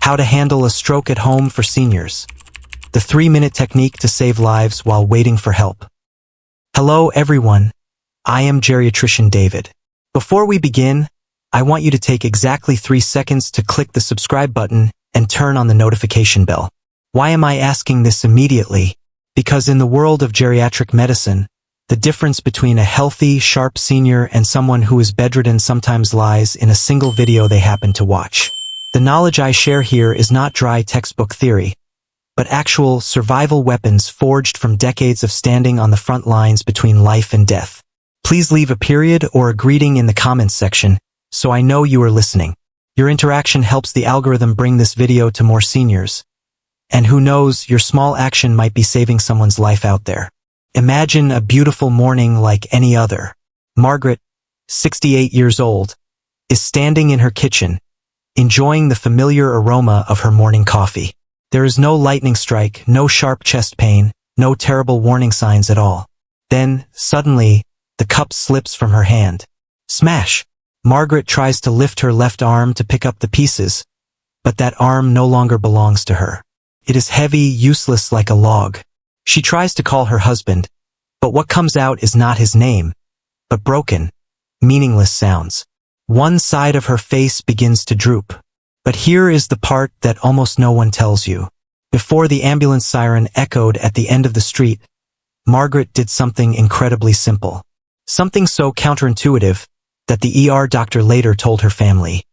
How to handle a stroke at home for seniors. The 3-minute technique to save lives while waiting for help. Hello everyone, I am geriatrician David. Before we begin, I want you to take exactly 3 seconds to click the subscribe button and turn on the notification bell. Why am I asking this immediately? Because in the world of geriatric medicine, the difference between a healthy, sharp senior and someone who is bedridden sometimes lies in a single video they happen to watch. The knowledge I share here is not dry textbook theory, but actual survival weapons forged from decades of standing on the front lines between life and death. Please leave a period or a greeting in the comments section, so I know you are listening. Your interaction helps the algorithm bring this video to more seniors. And who knows, your small action might be saving someone's life out there. Imagine a beautiful morning like any other. Margaret, 68 years old, is standing in her kitchen, enjoying the familiar aroma of her morning coffee. There is no lightning strike, no sharp chest pain, no terrible warning signs at all. Then, suddenly, the cup slips from her hand. Smash! Margaret tries to lift her left arm to pick up the pieces, but that arm no longer belongs to her. It is heavy, useless like a log. She tries to call her husband, but what comes out is not his name, but broken, meaningless sounds. One side of her face begins to droop. But here is the part that almost no one tells you. Before the ambulance siren echoed at the end of the street, Margaret did something incredibly simple. Something so counterintuitive that the ER doctor later told her family.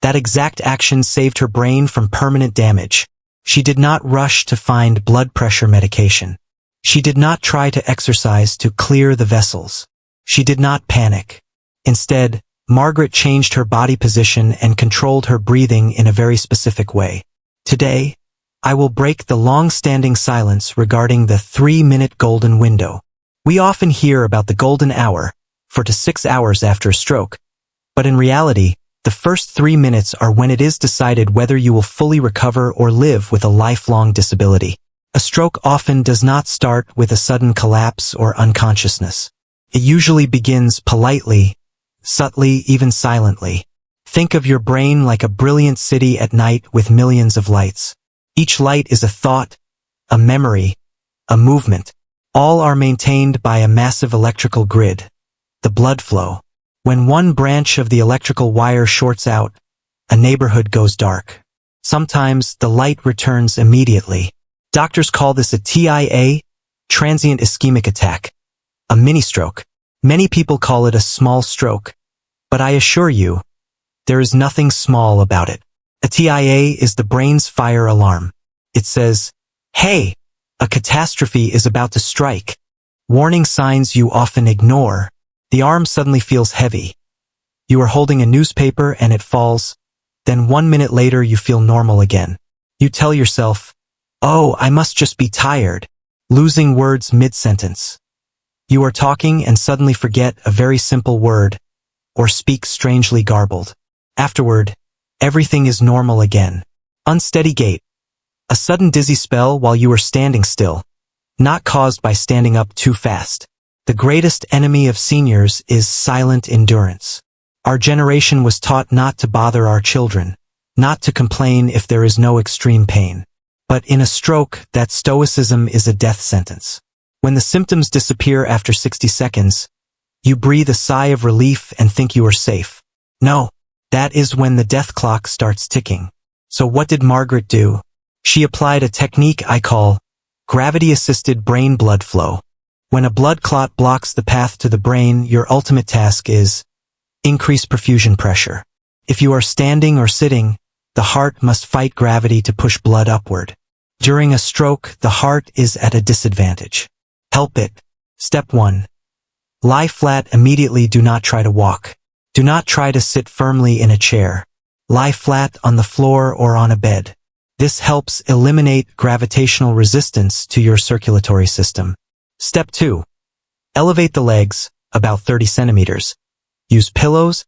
That exact action saved her brain from permanent damage. She did not rush to find blood pressure medication. She did not try to exercise to clear the vessels. She did not panic. Instead, Margaret changed her body position and controlled her breathing in a very specific way. Today, I will break the long-standing silence regarding the 3-minute golden window. We often hear about the golden hour, 4 to 6 hours after a stroke, but in reality, the first 3 minutes are when it is decided whether you will fully recover or live with a lifelong disability. A stroke often does not start with a sudden collapse or unconsciousness. It usually begins politely, subtly, even silently. Think of your brain like a brilliant city at night with millions of lights. Each light is a thought, a memory, a movement. All are maintained by a massive electrical grid, the blood flow. When one branch of the electrical wire shorts out, a neighborhood goes dark. Sometimes the light returns immediately. Doctors call this a TIA, transient ischemic attack, a mini-stroke. Many people call it a small stroke, but I assure you, there is nothing small about it. A TIA is the brain's fire alarm. It says, hey, a catastrophe is about to strike. Warning signs you often ignore. The arm suddenly feels heavy. You are holding a newspaper and it falls. Then 1 minute later you feel normal again. You tell yourself, oh, I must just be tired, losing words mid-sentence. You are talking and suddenly forget a very simple word, or speak strangely garbled. Afterward, everything is normal again. Unsteady gait. A sudden dizzy spell while you are standing still, not caused by standing up too fast. The greatest enemy of seniors is silent endurance. Our generation was taught not to bother our children, not to complain if there is no extreme pain. But in a stroke, that stoicism is a death sentence. When the symptoms disappear after 60 seconds, you breathe a sigh of relief and think you are safe. No, that is when the death clock starts ticking. So what did Margaret do? She applied a technique I call gravity-assisted brain blood flow. When a blood clot blocks the path to the brain, your ultimate task is increase perfusion pressure. If you are standing or sitting, the heart must fight gravity to push blood upward. During a stroke, the heart is at a disadvantage. Help it. Step 1. Lie flat immediately. Do not try to walk. Do not try to sit firmly in a chair. Lie flat on the floor or on a bed. This helps eliminate gravitational resistance to your circulatory system. Step 2. Elevate the legs, about 30 centimeters. Use pillows,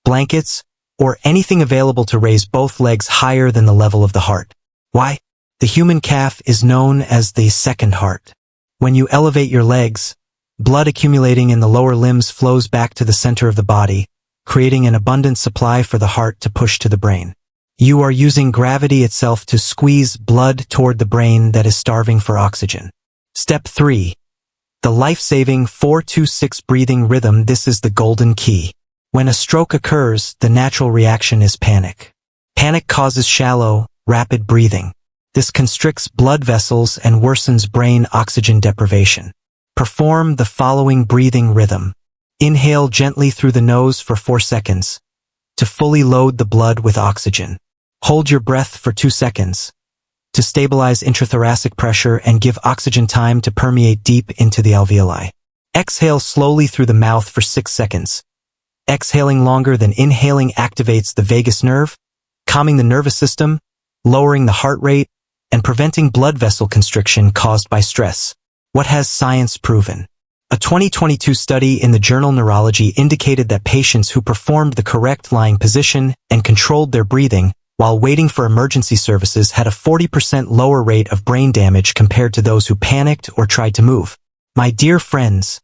blankets, or anything available to raise both legs higher than the level of the heart. Why? The human calf is known as the second heart. When you elevate your legs, blood accumulating in the lower limbs flows back to the center of the body, creating an abundant supply for the heart to push to the brain. You are using gravity itself to squeeze blood toward the brain that is starving for oxygen. Step 3. The life-saving 4-2-6 breathing rhythm. This is the golden key. When a stroke occurs, the natural reaction is panic. Panic causes shallow, rapid breathing. This constricts blood vessels and worsens brain oxygen deprivation. Perform the following breathing rhythm. Inhale gently through the nose for 4 seconds to fully load the blood with oxygen. Hold your breath for 2 seconds to stabilize intrathoracic pressure and give oxygen time to permeate deep into the alveoli. Exhale slowly through the mouth for 6 seconds. Exhaling longer than inhaling activates the vagus nerve, calming the nervous system, lowering the heart rate, and preventing blood vessel constriction caused by stress. What has science proven? A 2022 study in the journal Neurology indicated that patients who performed the correct lying position and controlled their breathing while waiting for emergency services had a 40% lower rate of brain damage compared to those who panicked or tried to move. My dear friends,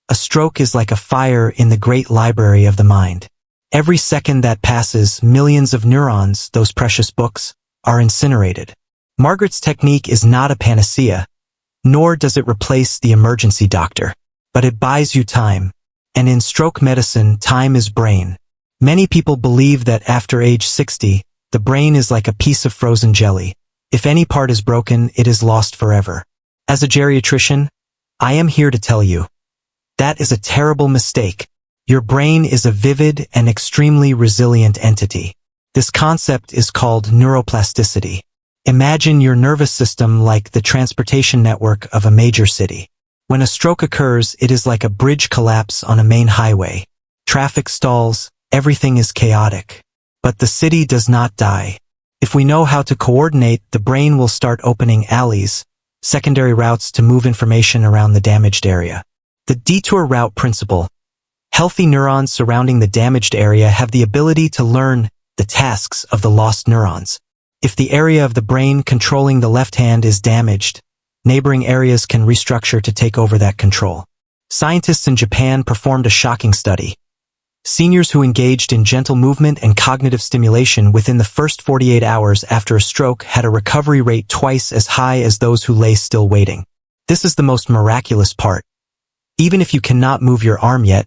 a stroke is like a fire in the great library of the mind. Every second that passes, millions of neurons, those precious books, are incinerated. Margaret's technique is not a panacea, nor does it replace the emergency doctor, but it buys you time. And in stroke medicine, time is brain. Many people believe that after age 60, the brain is like a piece of frozen jelly. If any part is broken, it is lost forever. As a geriatrician, I am here to tell you, that is a terrible mistake. Your brain is a vivid and extremely resilient entity. This concept is called neuroplasticity. Imagine your nervous system like the transportation network of a major city. When a stroke occurs, it is like a bridge collapse on a main highway. Traffic stalls, everything is chaotic. But the city does not die. If we know how to coordinate, the brain will start opening alleys, secondary routes to move information around the damaged area. The detour route principle. Healthy neurons surrounding the damaged area have the ability to learn the tasks of the lost neurons. If the area of the brain controlling the left hand is damaged, neighboring areas can restructure to take over that control. Scientists in Japan performed a shocking study. Seniors who engaged in gentle movement and cognitive stimulation within the first 48 hours after a stroke had a recovery rate twice as high as those who lay still waiting. This is the most miraculous part. Even if you cannot move your arm yet,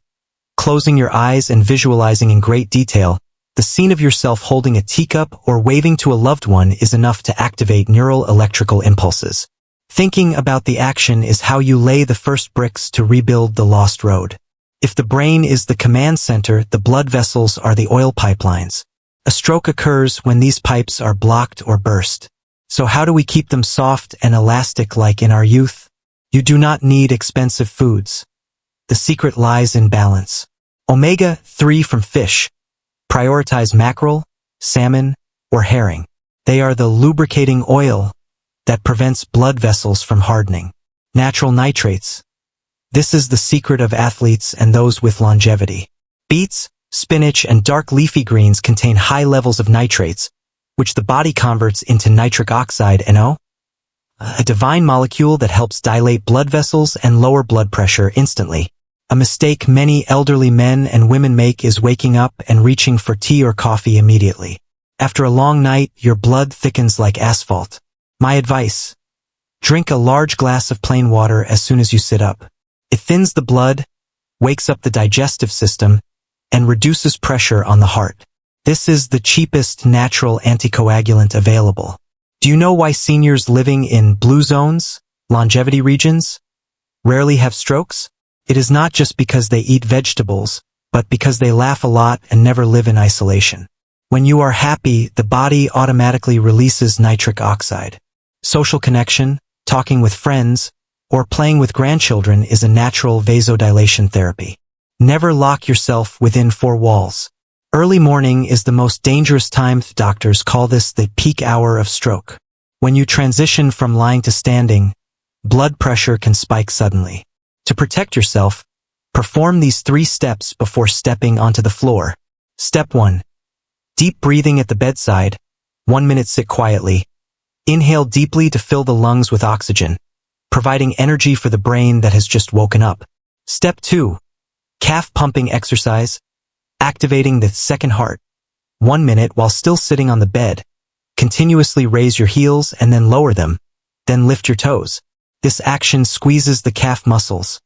closing your eyes and visualizing in great detail, the scene of yourself holding a teacup or waving to a loved one is enough to activate neural electrical impulses. Thinking about the action is how you lay the first bricks to rebuild the lost road. If the brain is the command center, the blood vessels are the oil pipelines. A stroke occurs when these pipes are blocked or burst. So how do we keep them soft and elastic like in our youth? You do not need expensive foods. The secret lies in balance. Omega-3 from fish. Prioritize mackerel, salmon, or herring. They are the lubricating oil that prevents blood vessels from hardening. Natural nitrates. This is the secret of athletes and those with longevity. Beets, spinach, and dark leafy greens contain high levels of nitrates, which the body converts into nitric oxide, NO, a divine molecule that helps dilate blood vessels and lower blood pressure instantly. A mistake many elderly men and women make is waking up and reaching for tea or coffee immediately. After a long night, your blood thickens like asphalt. My advice: drink a large glass of plain water as soon as you sit up. It thins the blood, wakes up the digestive system, and reduces pressure on the heart. This is the cheapest natural anticoagulant available. Do you know why seniors living in blue zones, longevity regions, rarely have strokes? It is not just because they eat vegetables, but because they laugh a lot and never live in isolation. When you are happy, the body automatically releases nitric oxide. Social connection, talking with friends, or playing with grandchildren is a natural vasodilation therapy. Never lock yourself within 4 walls. Early morning is the most dangerous time. Doctors call this the peak hour of stroke. When you transition from lying to standing, blood pressure can spike suddenly. To protect yourself, perform these 3 steps before stepping onto the floor. Step 1. Deep breathing at the bedside. 1 minute, sit quietly. Inhale deeply to fill the lungs with oxygen, providing energy for the brain that has just woken up. Step 2. Calf pumping exercise, activating the second heart. 1 minute while still sitting on the bed. Continuously raise your heels and then lower them. Then lift your toes. This action squeezes the calf muscles,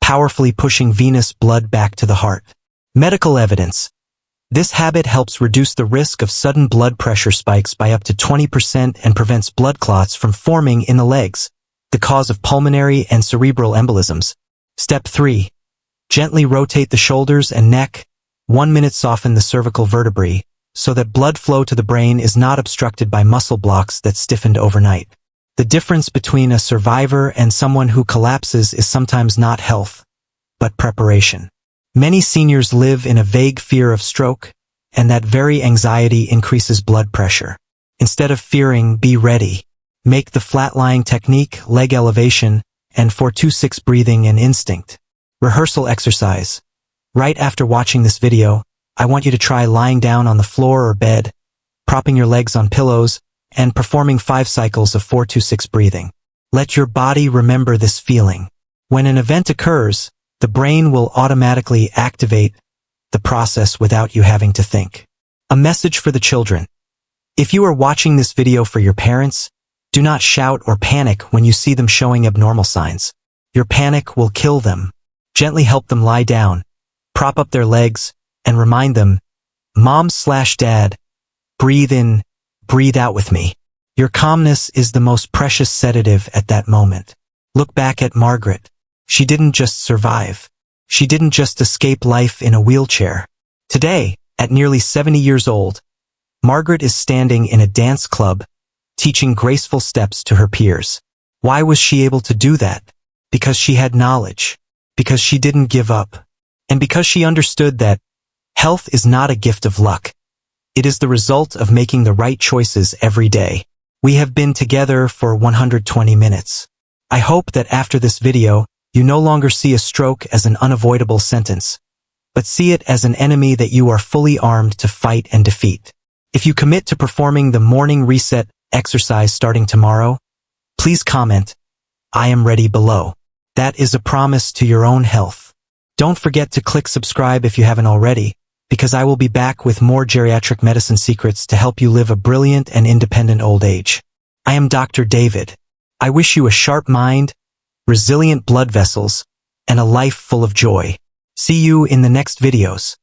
powerfully pushing venous blood back to the heart. Medical evidence. This habit helps reduce the risk of sudden blood pressure spikes by up to 20% and prevents blood clots from forming in the legs, the cause of pulmonary and cerebral embolisms. Step 3. Gently rotate the shoulders and neck. 1 minute soften the cervical vertebrae so that blood flow to the brain is not obstructed by muscle blocks that stiffened overnight. The difference between a survivor and someone who collapses is sometimes not health, but preparation. Many seniors live in a vague fear of stroke, and that very anxiety increases blood pressure. Instead of fearing, be ready. Make the flat-lying technique, leg elevation, and 4-2-6 breathing an instinct. Rehearsal exercise. Right after watching this video, I want you to try lying down on the floor or bed, propping your legs on pillows, and performing 5 cycles of 4-2-6 breathing. Let your body remember this feeling. When an event occurs, the brain will automatically activate the process without you having to think. A message for the children. If you are watching this video for your parents, do not shout or panic when you see them showing abnormal signs. Your panic will kill them. Gently help them lie down, prop up their legs, and remind them, Mom/Dad, breathe in, breathe out with me. Your calmness is the most precious sedative at that moment. Look back at Margaret. She didn't just survive. She didn't just escape life in a wheelchair. Today, at nearly 70 years old, Margaret is standing in a dance club, teaching graceful steps to her peers. Why was she able to do that? Because she had knowledge. Because she didn't give up. And because she understood that health is not a gift of luck. It is the result of making the right choices every day. We have been together for 120 minutes. I hope that after this video, you no longer see a stroke as an unavoidable sentence, but see it as an enemy that you are fully armed to fight and defeat. If you commit to performing the morning reset exercise starting tomorrow, please comment, I am ready below. That is a promise to your own health. Don't forget to click subscribe if you haven't already, because I will be back with more geriatric medicine secrets to help you live a brilliant and independent old age. I am Dr. David. I wish you a sharp mind, resilient blood vessels, and a life full of joy. See you in the next videos.